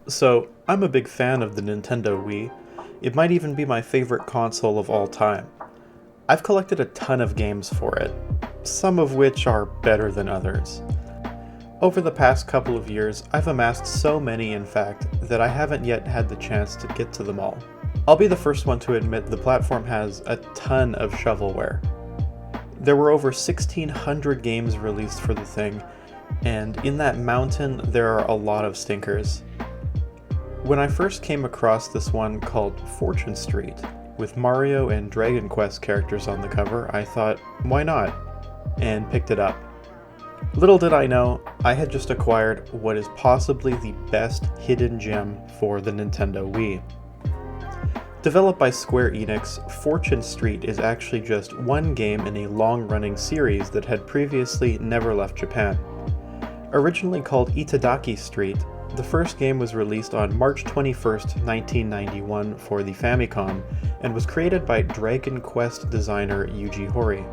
So, I'm a big fan of the Nintendo Wii. It might even be my favorite console of all time. I've collected a ton of games for it, some of which are better than others. Over the past couple of years, I've amassed so many, in fact, that I haven't yet had the chance to get to them all. I'll be the first one to admit the platform has a ton of shovelware. There were over 1,600 games released for the thing, and in that mountain, there are a lot of stinkers. When I first came across this one called Fortune Street, with Mario and Dragon Quest characters on the cover, I thought, why not? And picked it up. Little did I know, I had just acquired what is possibly the best hidden gem for the Nintendo Wii. Developed by Square Enix, Fortune Street is actually just one game in a long-running series that had previously never left Japan. Originally called Itadaki Street, the first game was released on March 21st, 1991 for the Famicom, and was created by Dragon Quest designer Yuji Horii.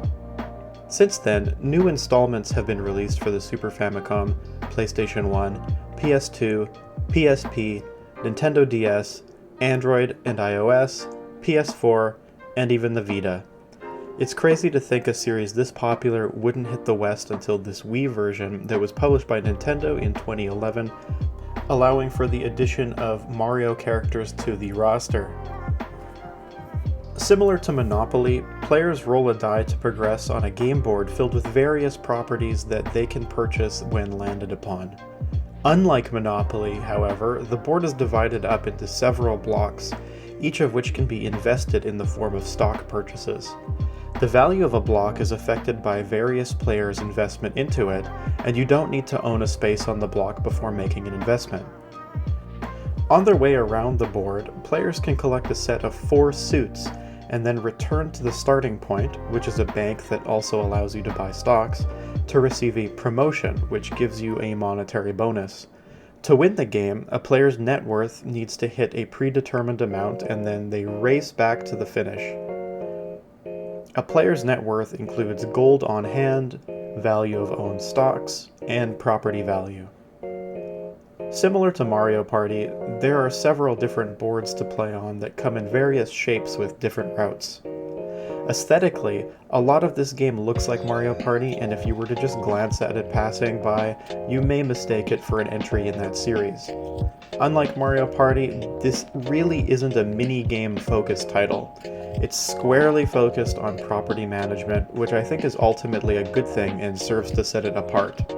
Since then, new installments have been released for the Super Famicom, PlayStation 1, PS2, PSP, Nintendo DS, Android and iOS, PS4, and even the Vita. It's crazy to think a series this popular wouldn't hit the West until this Wii version that was published by Nintendo in 2011, allowing for the addition of Mario characters to the roster. Similar to Monopoly, players roll a die to progress on a game board filled with various properties that they can purchase when landed upon. Unlike Monopoly, however, the board is divided up into several blocks, each of which can be invested in the form of stock purchases. The value of a block is affected by various players' investment into it, and you don't need to own a space on the block before making an investment. On their way around the board, players can collect a set of 4 suits, and then return to the starting point, which is a bank that also allows you to buy stocks, to receive a promotion, which gives you a monetary bonus. To win the game, a player's net worth needs to hit a predetermined amount, and then they race back to the finish. A player's net worth includes gold on hand, value of owned stocks, and property value. Similar to Mario Party, there are several different boards to play on that come in various shapes with different routes. Aesthetically, a lot of this game looks like Mario Party, and if you were to just glance at it passing by, you may mistake it for an entry in that series. Unlike Mario Party, this really isn't a mini-game focused title. It's squarely focused on property management, which I think is ultimately a good thing and serves to set it apart.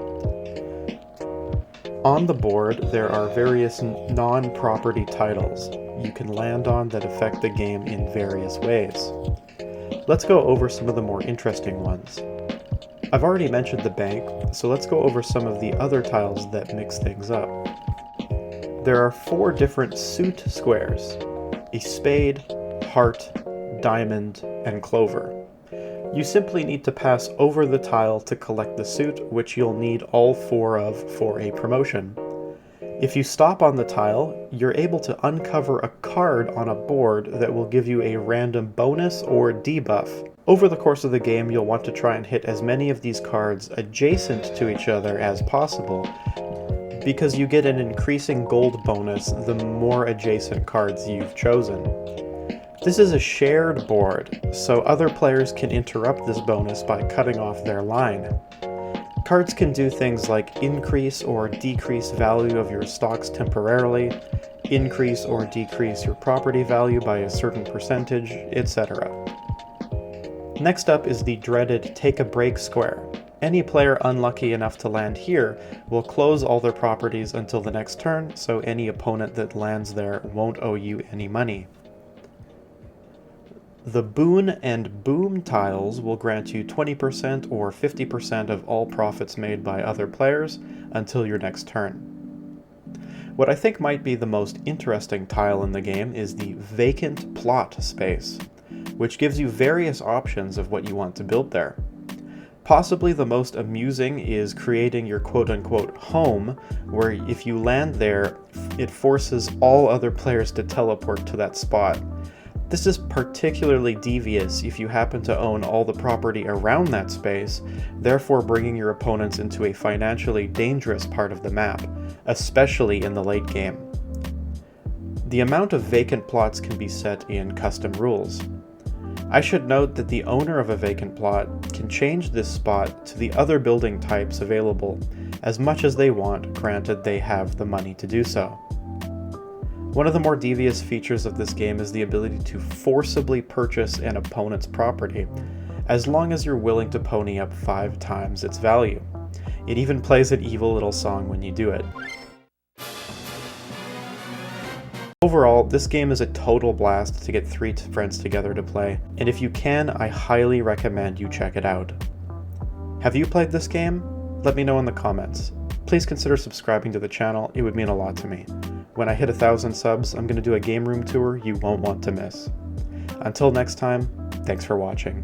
On the board, there are various non-property titles you can land on that affect the game in various ways. Let's go over some of the more interesting ones. I've already mentioned the bank, so let's go over some of the other tiles that mix things up. There are 4 different suit squares: a spade, heart, diamond, and clover. You simply need to pass over the tile to collect the suit, which you'll need all 4 of for a promotion. If you stop on the tile, you're able to uncover a card on a board that will give you a random bonus or debuff. Over the course of the game, you'll want to try and hit as many of these cards adjacent to each other as possible, because you get an increasing gold bonus the more adjacent cards you've chosen. This is a shared board, so other players can interrupt this bonus by cutting off their line. Cards can do things like increase or decrease value of your stocks temporarily, increase or decrease your property value by a certain percentage, etc. Next up is the dreaded Take a Break square. Any player unlucky enough to land here will close all their properties until the next turn, so any opponent that lands there won't owe you any money. The Boon and Boom tiles will grant you 20% or 50% of all profits made by other players until your next turn. What I think might be the most interesting tile in the game is the Vacant Plot space, which gives you various options of what you want to build there. Possibly the most amusing is creating your quote-unquote home, where if you land there, it forces all other players to teleport to that spot. This is particularly devious if you happen to own all the property around that space, therefore bringing your opponents into a financially dangerous part of the map, especially in the late game. The amount of vacant plots can be set in custom rules. I should note that the owner of a vacant plot can change this spot to the other building types available as much as they want, granted they have the money to do so. One of the more devious features of this game is the ability to forcibly purchase an opponent's property, as long as you're willing to pony up 5 times its value. It even plays an evil little song when you do it. Overall, this game is a total blast to get 3 friends together to play, and if you can, I highly recommend you check it out. Have you played this game? Let me know in the comments. Please consider subscribing to the channel, it would mean a lot to me. When I hit 1,000 subs, I'm going to do a game room tour you won't want to miss. Until next time, thanks for watching.